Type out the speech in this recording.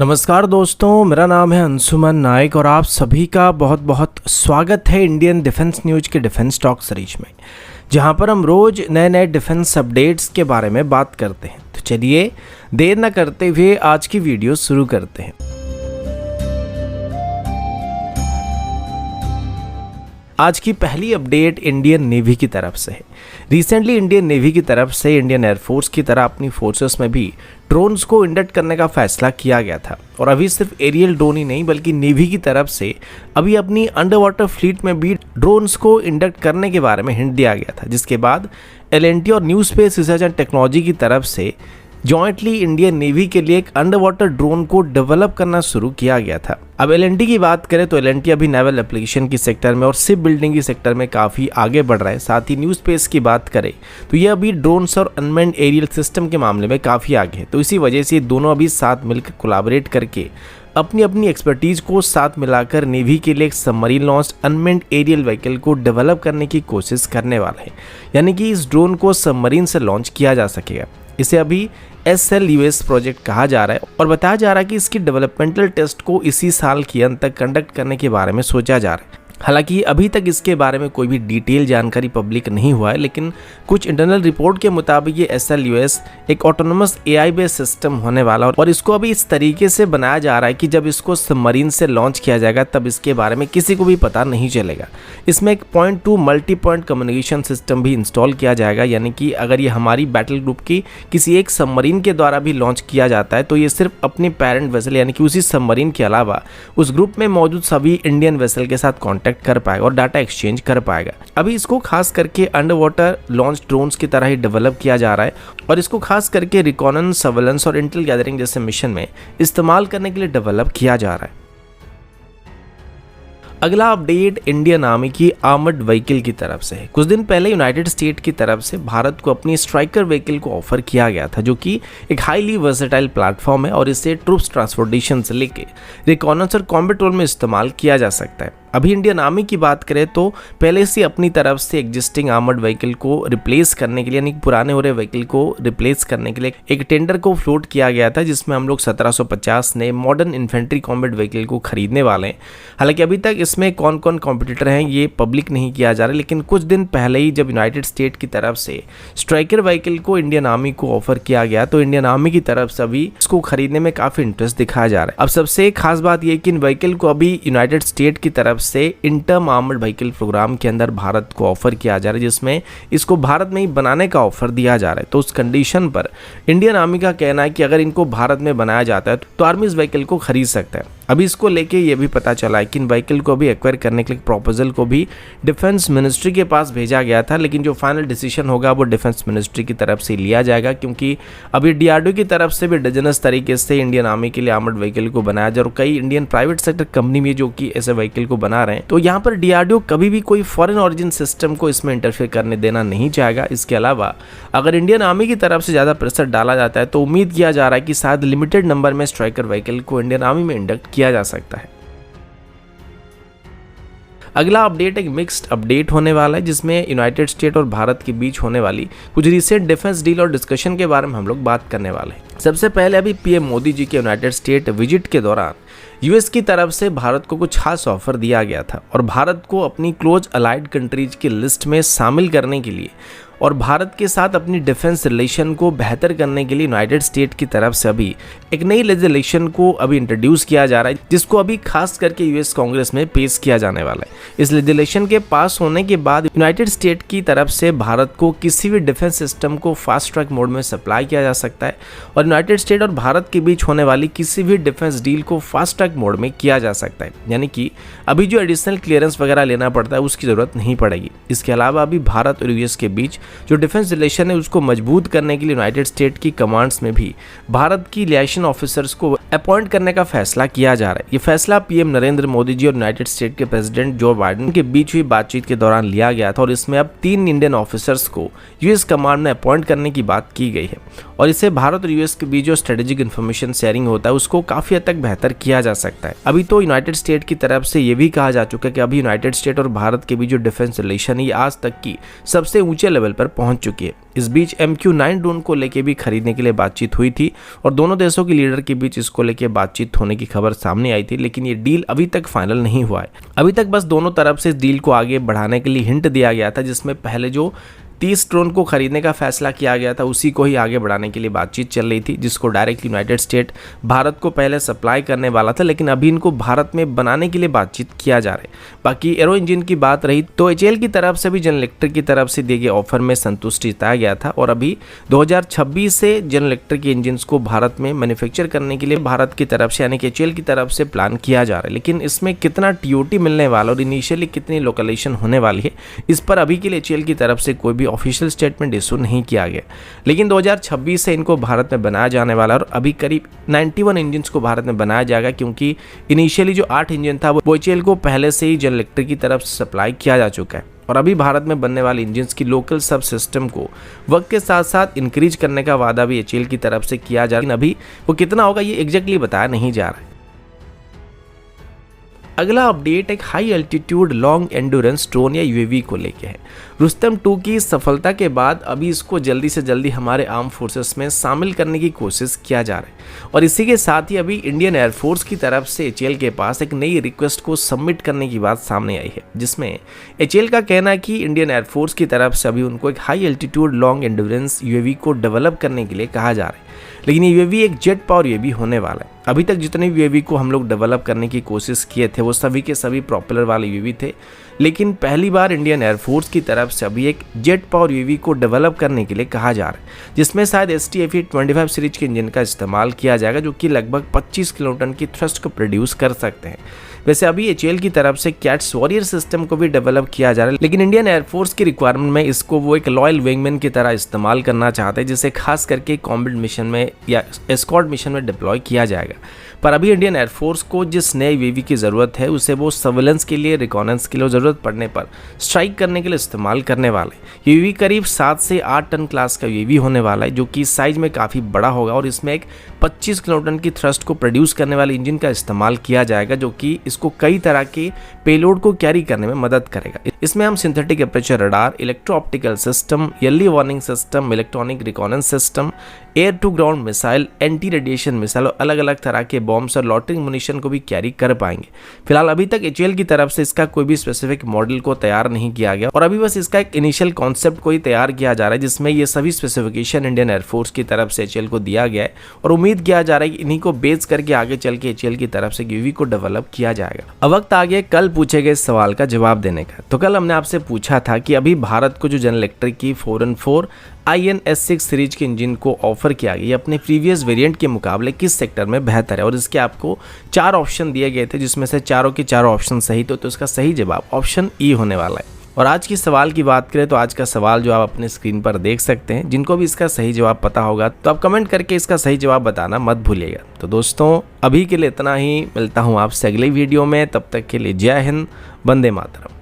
नमस्कार दोस्तों, मेरा नाम है अंशुमन नायक और आप सभी का बहुत बहुत स्वागत है इंडियन डिफेंस न्यूज के डिफेंस टॉक सीरीज में, जहां पर हम रोज नए नए डिफेंस अपडेट्स के बारे में बात करते हैं। तो चलिए देर न करते हुए आज की वीडियो शुरू करते हैं। आज की पहली अपडेट इंडियन नेवी की तरफ से है। रिसेंटली इंडियन नेवी की तरफ से इंडियन एयरफोर्स की तरह अपनी फोर्सेस में भी ड्रोन्स को इंडक्ट करने का फैसला किया गया था। और अभी सिर्फ एरियल ड्रोन ही नहीं बल्कि नेवी की तरफ से अभी अपनी अंडर वाटर फ्लीट में भी ड्रोन्स को इंडक्ट करने के बारे में हिंट दिया गया था, जिसके बाद एल&टी और new space research and technology की तरफ से जॉइंटली इंडियन नेवी के लिए एक अंडर वाटर ड्रोन को डेवलप करना शुरू किया गया था। अब एल&टी की बात करें तो एल&टी अभी नेवल एप्लीकेशन की सेक्टर में और शिप बिल्डिंग की सेक्टर में काफ़ी आगे बढ़ रहा है। साथ ही न्यू स्पेस की बात करें तो ये अभी ड्रोन्स और अनमैन्ड एरियल सिस्टम के मामले में काफ़ी आगे है। तो इसी वजह से ये दोनों अभी साथ मिलकर कोलैबोरेट करके अपनी अपनी एक्सपर्टीज को साथ मिलाकर नेवी के लिए एक submarine launched unmanned aerial vehicle को डेवलप करने की कोशिश करने वाले हैं। यानी कि इस ड्रोन को सबमरीन से लॉन्च किया जा सकेगा। इसे अभी SLUS प्रोजेक्ट कहा जा रहा है और बताया जा रहा है कि इसकी डेवलपमेंटल टेस्ट को इसी साल के अंत तक कंडक्ट करने के बारे में सोचा जा रहा है। हालांकि अभी तक इसके बारे में कोई भी डिटेल जानकारी पब्लिक नहीं हुआ है, लेकिन कुछ इंटरनल रिपोर्ट के मुताबिक ये SLUS एक ऑटोनोमस AI बेस्ड सिस्टम होने वाला और इसको अभी इस तरीके से बनाया जा रहा है कि जब इसको सबमरीन से लॉन्च किया जाएगा तब इसके बारे में किसी को भी पता नहीं चलेगा। इसमें एक point two multi point communication system भी इंस्टॉल किया जाएगा, यानी कि अगर ये हमारी बैटल ग्रुप की किसी एक सबमरीन के द्वारा भी लॉन्च किया जाता है तो ये सिर्फ अपने पेरेंट वेसल यानी कि उसी सबमरीन के अलावा उस ग्रुप में मौजूद सभी इंडियन वेसल के साथ कॉन्टैक्ट कर पाएगा और डाटा एक्सचेंज कर पाएगा। अभी इसको खास करके अंडर वाटर लॉन्च ड्रोन्स की तरह ही डेवलप किया जा रहा है और इसको खास करके रिकॉनेंस, सर्वेलेंस और इंटेल गैदरिंग जैसे मिशन में इस्तेमाल करने के लिए डेवलप किया जा रहा है। अगला अपडेट इंडियन आर्मी की आर्मर्ड व्हीकल की तरफ से है। कुछ दिन पहले यूनाइटेड स्टेट की तरफ से भारत को अपनी स्ट्राइकर व्हीकल को ऑफर किया गया था, जो कि एक हाईली वर्सेटाइल प्लेटफॉर्म है और इसे ट्रूप्स ट्रांसपोर्टेशन से लेके रिकॉनेंस और कॉम्बैट रोल में इस्तेमाल किया जा सकता है। अभी इंडियन आर्मी की बात करें तो पहले से अपनी तरफ से एग्जिस्टिंग आर्मर्ड व्हीकल को रिप्लेस करने के लिए यानी पुराने हो रहे व्हीकल को रिप्लेस करने के लिए एक टेंडर को फ्लोट किया गया था, जिसमें हम लोग 1750 ने मॉडर्न इन्फेंट्री कॉम्बैट व्हीकल को खरीदने वाले हैं। हालांकि अभी तक इसमें कौन कौन कॉम्पिटिटर हैं ये पब्लिक नहीं किया जा रहा है, लेकिन कुछ दिन पहले ही जब यूनाइटेड स्टेट की तरफ से स्ट्राइकर व्हीकल को इंडियन आर्मी को ऑफर किया गया तो इंडियन आर्मी की तरफ से अभी इसको खरीदने में काफी इंटरेस्ट दिखाया जा रहा है। अब सबसे खास बात यह कि इन व्हीकल को अभी यूनाइटेड स्टेट की तरफ से इंटर्म आर्मर्ड व्हीकल प्रोग्राम के अंदर भारत को ऑफर किया जा रहा है, जिसमें इसको भारत में ही बनाने का ऑफर दिया जा रहा है। तो उस कंडीशन पर इंडियन आर्मी का कहना है कि अगर इनको भारत में बनाया जाता है तो आर्मी इस व्हीकल को खरीद सकता है। अभी इसको लेके ये भी पता चला है कि इन व्हीकल को भी एक्वायर करने के लिए प्रपोजल को भी डिफेंस मिनिस्ट्री के पास भेजा गया था, लेकिन जो फाइनल डिसीजन होगा वो डिफेंस मिनिस्ट्री की तरफ से लिया जाएगा, क्योंकि अभी DRDO की तरफ से भी डजनस तरीके से इंडियन आर्मी के लिए आर्मर्ड व्हीकल को बनाया जाए और कई इंडियन प्राइवेट सेक्टर कंपनी भी जो कि ऐसे व्हीकल को बना रहे हैं। तो यहाँ पर DRDO कभी भी कोई फॉरेन ऑरिजिन सिस्टम को इसमें इंटरफेयर करने देना नहीं चाहेगा। इसके अलावा अगर इंडियन आर्मी की तरफ से ज़्यादा प्रेशर डाला जाता है तो उम्मीद किया जा रहा है कि शायद लिमिटेड नंबर में स्ट्राइकर व्हीकल को इंडियन आर्मी में इंडक्ट किया जा सकता है। अगला अपडेट एक मिक्स्ड अपडेट होने वाला है, जिसमें यूनाइटेड स्टेट और भारत के बीच होने वाली कुछ रिसेंट डिफेंस डील और डिस्कशन के बारे में हम लोग बात करने वाले हैं। सबसे पहले अभी PM मोदी जी के यूनाइटेड स्टेट विजिट के दौरान US की तरफ से भारत को कुछ खास ऑफर दिया गया था और भारत को अपनी क्लोज अलाइड कंट्रीज की लिस्ट में शामिल करने के लिए और भारत के साथ अपनी डिफेंस रिलेशन को बेहतर करने के लिए यूनाइटेड स्टेट की तरफ से अभी एक नई लेजिस्लेशन को अभी इंट्रोड्यूस किया जा रहा है, जिसको अभी खास करके US कांग्रेस में पेश किया जाने वाला है। इस लेजिस्लेशन के पास होने के बाद यूनाइटेड स्टेट की तरफ से भारत को किसी भी डिफेंस सिस्टम को फास्ट ट्रैक मोड में सप्लाई किया जा सकता है और यूनाइटेड स्टेट और भारत के बीच होने वाली किसी भी डिफेंस डील को फास्ट ट्रैक मोड में किया जा सकता है, यानी कि अभी जो एडिशनल क्लियरेंस वगैरह लेना पड़ता है उसकी जरूरत नहीं पड़ेगी। इसके अलावा अभी भारत और US के बीच जो डिफेंस रिलेशन है उसको मजबूत करने के लिए यूनाइटेड स्टेट की कमांड्स में भी भारत की लियाशन ऑफिसर्स को अपॉइंट करने का फैसला किया जा रहा है। ये फैसला PM नरेंद्र मोदी जी और यूनाइटेड स्टेट के प्रेसिडेंट जो बाइडेन के बीच हुई बातचीत के दौरान लिया गया था और इसमें अब 3 इंडियन ऑफिसर्स को US कमांड में अपॉइंट करने की बात की गई है और इससे भारत और US के बीच जो स्ट्रेटेजिक इन्फॉर्मेशन शेयरिंग होता है उसको काफी हद तक बेहतर किया जा सकता है। अभी तो यूनाइटेड स्टेट की तरफ से ये भी कहा जा चुका है कि अभी यूनाइटेड स्टेट और भारत के बीच जो डिफेंस रिलेशन है आज तक की सबसे ऊंचे लेवल पर पहुंच चुकी है। इस बीच MQ-9 ड्रोन को लेके भी खरीदने के लिए बातचीत हुई थी और दोनों देशों के लीडर के बीच इसको लेके बातचीत होने की खबर सामने आई थी, लेकिन ये डील अभी तक फाइनल नहीं हुआ है। अभी तक बस दोनों तरफ से इस डील को आगे बढ़ाने के लिए हिंट दिया गया था, जिसमें पहले जो 30 ड्रोन को खरीदने का फैसला किया गया था उसी को ही आगे बढ़ाने के लिए बातचीत चल रही थी, जिसको डायरेक्ट यूनाइटेड स्टेट भारत को पहले सप्लाई करने वाला था, लेकिन अभी इनको भारत में बनाने के लिए बातचीत किया जा रहा है। बाकी एरो इंजन की बात रही तो HAL की तरफ से भी जनरल इलेक्ट्रिक की तरफ से दिए गए ऑफर में संतुष्टि जताया गया था और अभी 2026 से जनरल इलेक्ट्रिक के इंजन को भारत में मैन्युफैक्चर करने के लिए भारत की तरफ से यानी कि HAL की तरफ से प्लान किया जा रहा है। लेकिन इसमें कितना TOT मिलने वाला और इनिशियली कितनी लोकलाइजेशन होने वाली है, इस पर अभी के लिए HAL की तरफ से कोई भी ऑफिशियल स्टेटमेंट इशू नहीं किया गया। लेकिन 2026 से इनको भारत में बनाया जाने वाला और अभी करीब 91 इंजन को भारत में बनाया जाएगा, क्योंकि इनिशियली जो 8 इंजन था वो HAL को पहले से ही जनरल इलेक्ट्रिक की तरफ से सप्लाई किया जा चुका है और अभी भारत में बनने वाले इंजन की लोकल सब सिस्टम को वक्त के साथ साथ इंक्रीज करने का वादा भी HAL की तरफ से किया जा रहा है, लेकिन अभी वो कितना होगा ये एग्जैक्टली बताया नहीं जा रहा है। अगला अपडेट एक high altitude long endurance drone या UAV को लेके है। रुस्तम 2 की सफलता के बाद अभी इसको जल्दी से जल्दी हमारे आर्म फोर्सेस में शामिल करने की कोशिश किया जा रहा है और इसी के साथ ही अभी इंडियन एयरफोर्स की तरफ से HAL के पास एक नई रिक्वेस्ट को सबमिट करने की बात सामने आई है, जिसमें HAL का कहना है कि इंडियन एयरफोर्स की तरफ से अभी उनको एक high altitude long endurance UAV को डेवलप करने के लिए कहा जा रहा है। लेकिन ये UAV एक जेट पावर UAV होने वाला है। अभी तक जितने भी UAV को हम लोग डेवलप करने की कोशिश किए थे वो सभी के सभी प्रोपेलर वाले UAV थे, लेकिन पहली बार इंडियन एयरफोर्स की तरफ से अभी एक जेट पावर UAV को डेवलप करने के लिए कहा जा रहा है, जिसमें शायद STFE-25 सीरीज के इंजन का इस्तेमाल किया जाएगा, जो कि लगभग 25 किलोटन की थ्रस्ट को प्रोड्यूस कर सकते हैं। वैसे अभी HAL की तरफ से कैट्स वॉरियर सिस्टम को भी डेवलप किया जा रहा है, लेकिन इंडियन एयरफोर्स की रिक्वायरमेंट में इसको वो एक लॉयल विंगमैन की तरह इस्तेमाल करना चाहते हैं, जिसे खास करके कॉम्बैट मिशन में या एस्कॉर्ट मिशन में डिप्लॉय किया जाएगा। पर अभी इंडियन एयरफोर्स को जिस नए UAV की ज़रूरत है उसे वो सर्वेलेंस के लिए, रिकॉनेंस के लिए, ज़रूरत पड़ने पर स्ट्राइक करने के लिए इस्तेमाल करने वाले। ये UAV करीब 7 से 8 टन क्लास का UAV होने वाला है, जो कि साइज में काफ़ी बड़ा होगा और इसमें एक 25 किलोटन की थ्रस्ट को प्रोड्यूस करने वाले इंजन का इस्तेमाल किया जाएगा, जो कि इसको कई तरह के पेलोड को कैरी करने में मदद करेगा। इसमें हम synthetic aperture radar, electro optical system, early warning system, electronic reconnaissance system, air to ground missile, anti radiation missile और अलग अलग तरह के बॉम्ब्स और लॉटरिंग मुनिशन को भी कैरी कर पाएंगे। फिलहाल अभी तक HAL की तरफ से इसका कोई भी स्पेसिफिक मॉडल को तैयार नहीं किया गया और अभी बस इसका एक इनिशियल कॉन्सेप्ट को ही तैयार किया जा रहा है, जिसमें ये सभी स्पेसिफिकेशन इंडियन एयरफोर्स की तरफ से HAL को दिया गया है और उम्मीद किया जा रहा है कि इन्हीं को बेस करके आगे चल के HAL की तरफ से UAV को डेवलप किया जाएगा। अब वक्त आ गया कल पूछे गए सवाल का जवाब देने का। तो कल हमने आपसे पूछा था कि अभी भारत को जो जनरल इलेक्ट्रिक की 4N4 INS6 सीरीज के इंजन को ऑफर किया गया, अपने प्रीवियस वेरिएंट के मुकाबले किस सेक्टर में बेहतर है, और इसके आपको 4 ऑप्शन दिए गए थे, जिसमें से चारों के चारों ऑप्शन सही तो इसका सही जवाब ऑप्शन E होने वाला है। और आज की सवाल की बात करें तो आज का सवाल जो आप अपने स्क्रीन पर देख सकते हैं, जिनको भी इसका सही जवाब पता होगा तो आप कमेंट करके इसका सही जवाब बताना मत भूलिएगा। तो दोस्तों अभी के लिए इतना ही, मिलता हूँ आपसे अगले वीडियो में, तब तक के लिए जय हिंद, वंदे मातरम।